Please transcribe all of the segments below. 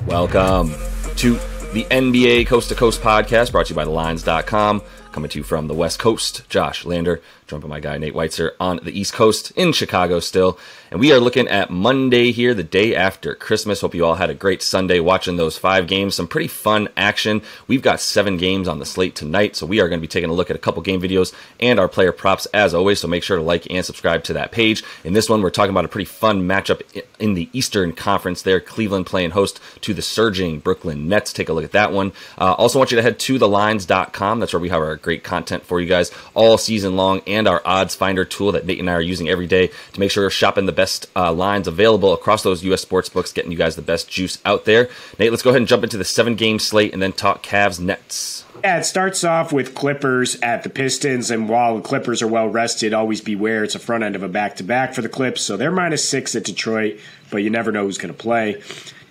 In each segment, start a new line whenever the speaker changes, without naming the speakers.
Welcome to the NBA Coast to Coast podcast, brought to you by thelines.com. Coming to you from the West Coast, Josh Lander, joined by my guy Nate Weitzer on the East Coast in Chicago still. And we are looking at Monday here, the day after Christmas. Hope you all had a great Sunday watching those 5 games. Some pretty fun action. We've got 7 games on the slate tonight, so we are going to be taking a look at a couple game videos and our player props as always, so make sure to like and subscribe to that page. In this one, we're talking about a pretty fun matchup in the Eastern Conference there. Cleveland playing host to the surging Brooklyn Nets. Take a look at that one. Also want you to head to thelines.com. That's where we have our great content for you guys all season long, and our odds finder tool that Nate and I are using every day to make sure you're shopping the best lines available across those U.S. sports books, getting you guys the best juice out there. Nate, let's go ahead and jump into the 7-game slate and then talk Cavs Nets.
Yeah, it starts off with Clippers at the Pistons, and while the Clippers are well rested, always beware, it's a front end of a back-to-back for the Clips, so they're -6 at Detroit, but you never know who's going to play.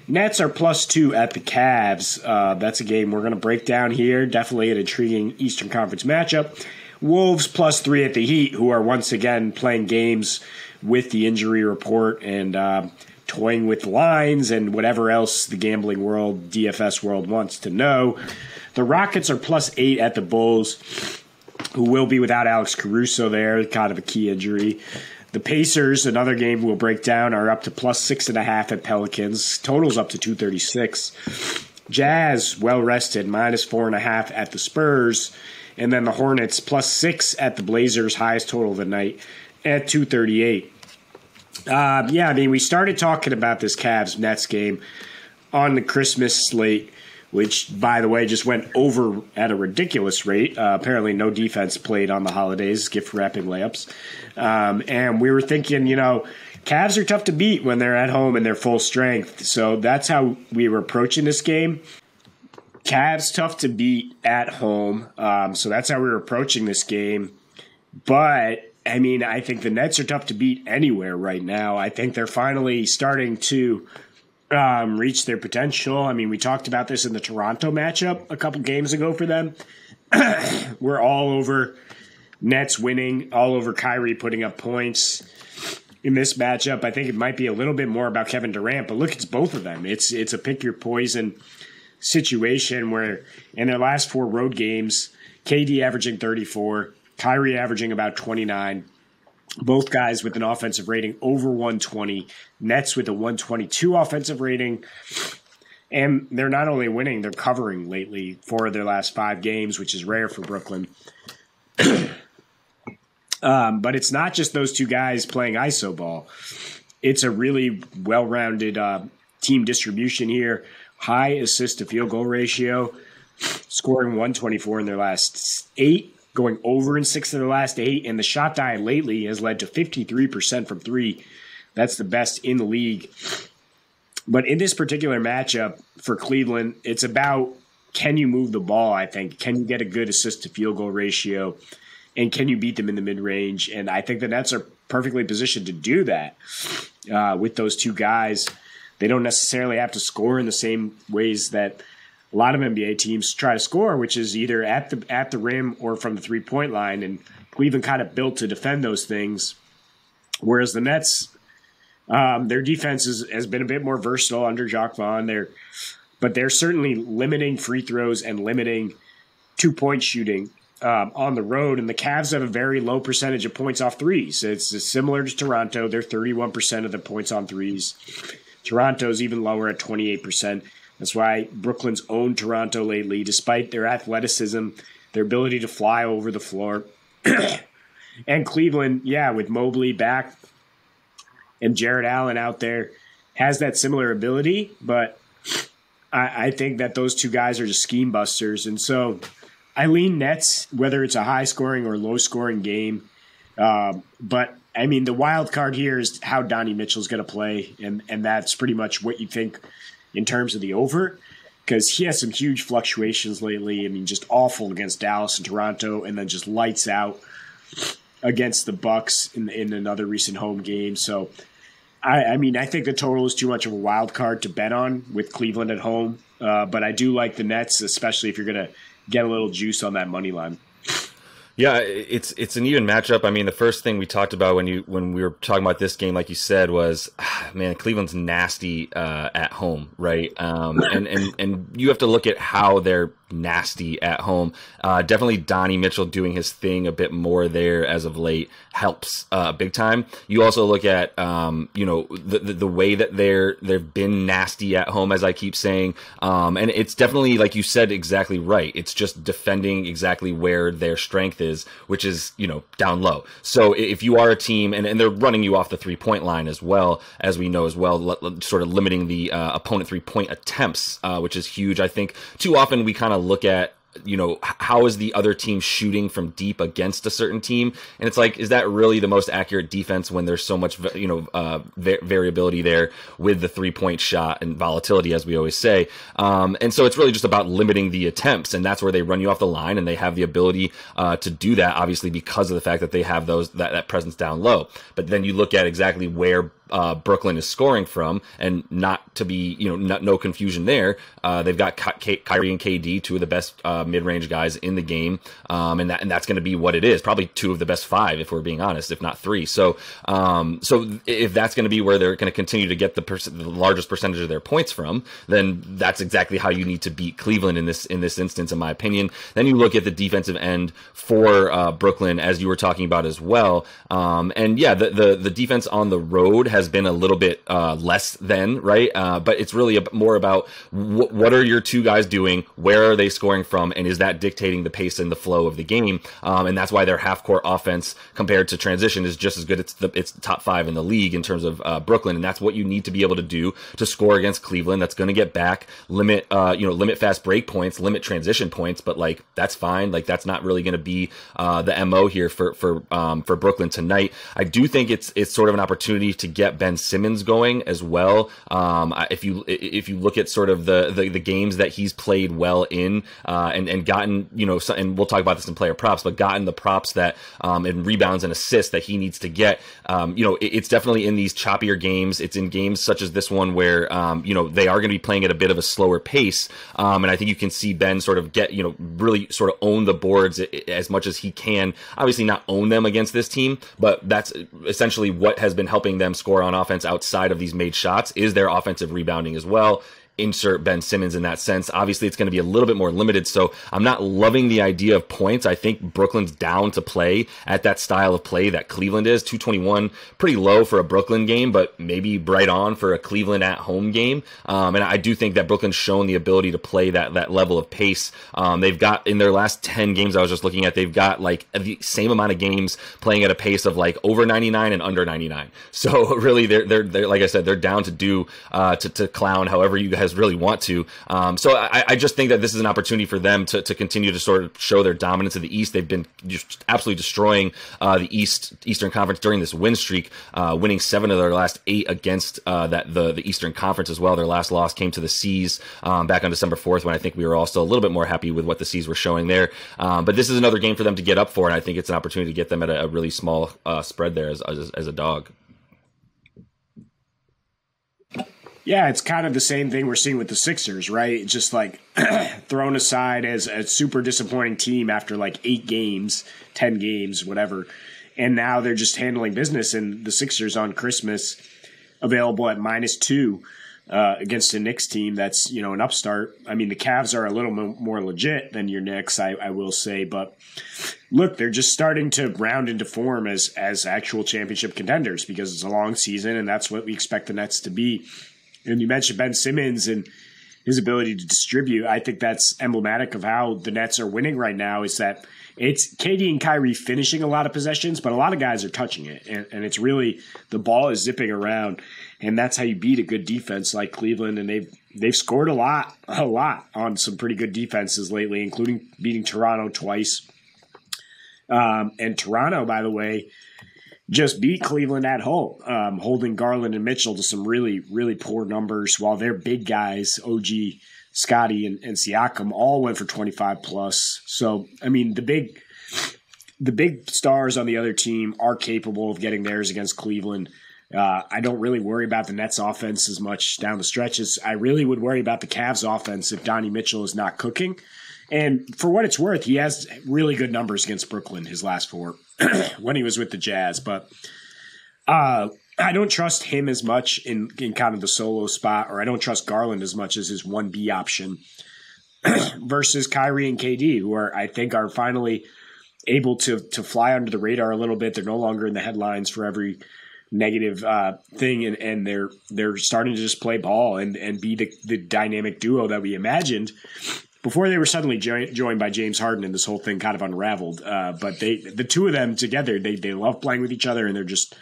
Nets are +2 at the Cavs. That's a game we're going to break down here. Definitely an intriguing Eastern Conference matchup. Wolves +3 at the Heat, who are once again playing games with the injury report and toying with lines and whatever else the gambling world, DFS world, wants to know. The Rockets are +8 at the Bulls, who will be without Alex Caruso there, kind of a key injury. The Pacers, another game we'll break down, are up to +6.5 at Pelicans. Total's up to 236. Jazz, well rested, -4.5 at the Spurs. And then the Hornets +6 at the Blazers, highest total of the night at 238. We started talking about this Cavs-Nets game on the Christmas slate, which, by the way, just went over at a ridiculous rate. Apparently no defense played on the holidays, gift-wrapping layups. And we were thinking, Cavs are tough to beat when they're at home and they're full strength. So that's how we were approaching this game. Cavs tough to beat at home. So that's how we were approaching this game. But, I think the Nets are tough to beat anywhere right now. I think they're finally starting to reach their potential. We talked about this in the Toronto matchup a couple games ago for them. We're all over Nets winning, all over Kyrie putting up points. In this matchup, I think it might be a little bit more about Kevin Durant, but look, it's both of them. It's a pick your poison situation where in their last 4 road games, KD averaging 34, Kyrie averaging about 29, both guys with an offensive rating over 120, Nets with a 122 offensive rating. And they're not only winning, they're covering lately 4 of their last 5 games, which is rare for Brooklyn. But it's not just those 2 guys playing iso ball. It's a really well-rounded team distribution here. High assist to field goal ratio, scoring 124 in their last 8, going over in 6 of their last 8, and the shot diet lately has led to 53% from 3. That's the best in the league. But in this particular matchup for Cleveland, it's about, can you move the ball, I think? Can you get a good assist to field goal ratio? And can you beat them in the mid-range? And I think the Nets are perfectly positioned to do that with those 2 guys. They don't necessarily have to score in the same ways that a lot of NBA teams try to score, which is either at the rim or from the three-point line. And Cleveland kind of built to defend those things, whereas the Nets, their defense has been a bit more versatile under Jacques Vaughn. But they're certainly limiting free throws and limiting 2-point shooting on the road. And the Cavs have a very low percentage of points off threes. It's similar to Toronto. They're 31% of the points on threes. Toronto's even lower at 28%. That's why Brooklyn's owned Toronto lately, despite their athleticism, their ability to fly over the floor. And Cleveland, with Mobley back and Jared Allen out there, has that similar ability. But I think that those 2 guys are just scheme busters. And so I lean Nets, whether it's a high-scoring or low-scoring game. But the wild card here is how Donnie Mitchell's going to play, and that's pretty much what you think in terms of the over, because he has some huge fluctuations lately. Just awful against Dallas and Toronto, and then just lights out against the Bucks in another recent home game. So, I think the total is too much of a wild card to bet on with Cleveland at home, but I do like the Nets, especially if you're going to get a little juice on that money line.
Yeah, it's an even matchup. I mean, the first thing we talked about when we were talking about this game, like you said, was man, Cleveland's nasty at home, right? And you have to look at how they're nasty at home. Definitely Donnie Mitchell doing his thing a bit more there as of late helps big time. You also look at the way that they've been nasty at home, as I keep saying, and it's definitely, like you said, exactly right. It's just defending exactly where their strength is, which is, down low. So if you are a team, and they're running you off the 3-point line as well, as we know as well, sort of limiting the opponent 3-point attempts, which is huge. I think too often we kind of look at, how is the other team shooting from deep against a certain team? And it's like, is that really the most accurate defense when there's so much, variability there with the 3-point shot and volatility, as we always say. And so it's really just about limiting the attempts. And that's where they run you off the line, and they have the ability to do that, obviously, because of the fact that they have that presence down low. But then you look at exactly where Brooklyn is scoring from, and not to be, no confusion there. They've got Kyrie and KD, two of the best mid-range guys in the game, and that's going to be what it is. Probably two of the best five, if we're being honest, if not three. So if that's going to be where they're going to continue to get the largest percentage of their points from, then that's exactly how you need to beat Cleveland in this instance, in my opinion. Then you look at the defensive end for Brooklyn, as you were talking about as well, and yeah, the defense on the road has been a little bit less than, right? But it's really more about what are your two guys doing? Where are they scoring from? And is that dictating the pace and the flow of the game? And that's why their half-court offense compared to transition is just as good. It's top 5 in the league in terms of Brooklyn, and that's what you need to be able to do to score against Cleveland. That's going to get back, limit fast break points, limit transition points, but that's fine. That's not really going to be the MO here for Brooklyn tonight. I do think it's sort of an opportunity to get Ben Simmons going as well. If you look at sort of the games that he's played well in, and gotten, and we'll talk about this in player props, but gotten the props that and rebounds and assists that he needs to get, it's definitely in these choppier games. It's in games such as this one where they are going to be playing at a bit of a slower pace, and I think you can see Ben sort of get, really sort of own the boards as much as he can. Obviously not own them against this team, but that's essentially what has been helping them score on offense outside of these made shots, is their offensive rebounding as well. Insert Ben Simmons in that sense. Obviously, it's going to be a little bit more limited, so I'm not loving the idea of points. I think Brooklyn's down to play at that style of play that Cleveland is. 221, pretty low for a Brooklyn game, but maybe right on for a Cleveland at-home game. And I do think that Brooklyn's shown the ability to play that level of pace. They've got, in their last 10 games I was just looking at, they've got the same amount of games playing at a pace of over 99 and under 99. So really, they're like I said, they're down to do to clown however you guys really want to. So I just think that this is an opportunity for them to continue to sort of show their dominance in the East. They've been just absolutely destroying the Eastern Conference during this win streak, winning 7 of their last 8 against the Eastern Conference as well. Their last loss came to the Seas back on December 4th, when I think we were all still a little bit more happy with what the Seas were showing there. But this is another game for them to get up for, and I think it's an opportunity to get them at a really small spread there as a dog.
Yeah, it's kind of the same thing we're seeing with the Sixers, right? It's just thrown aside as a super disappointing team after 8 games, 10 games, whatever. And now they're just handling business, and the Sixers on Christmas available at -2 against a Knicks team that's, an upstart. I mean, the Cavs are a little more legit than your Knicks, I will say. But look, they're just starting to round into form as actual championship contenders, because it's a long season, and that's what we expect the Nets to be. And you mentioned Ben Simmons and his ability to distribute. I think that's emblematic of how the Nets are winning right now, is that it's KD and Kyrie finishing a lot of possessions, but a lot of guys are touching it. And it's really, the ball is zipping around. And that's how you beat a good defense like Cleveland. And they've scored a lot on some pretty good defenses lately, including beating Toronto twice. And Toronto, by the way, just beat Cleveland at home, holding Garland and Mitchell to some really, really poor numbers, while their big guys, OG, Scotty, and Siakam, all went for 25 plus. So, I mean, the big stars on the other team are capable of getting theirs against Cleveland. I don't really worry about the Nets offense as much down the stretches. I really would worry about the Cavs offense if Donnie Mitchell is not cooking. And for what it's worth, he has really good numbers against Brooklyn his last 4 when he was with the Jazz. But I don't trust him as much in kind of the solo spot, or I don't trust Garland as much as his 1B option versus Kyrie and KD, who I think are finally able to fly under the radar a little bit. They're no longer in the headlines for every negative thing, and they're starting to just play ball and be the dynamic duo that we imagined before they were suddenly joined by James Harden, and this whole thing kind of unraveled. But the two of them together, they love playing with each other, and they're just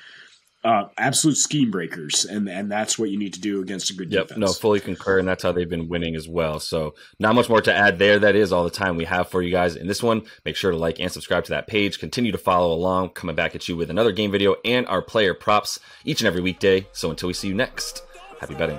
absolute scheme breakers, and that's what you need to do against a good defense.
No, fully concur, and that's how they've been winning as well. So not much more to add there. That is all the time we have for you guys in this one. Make sure to like and subscribe to that page. Continue to follow along. Coming back at you with another game video and our player props each and every weekday. So until we see you next, happy betting.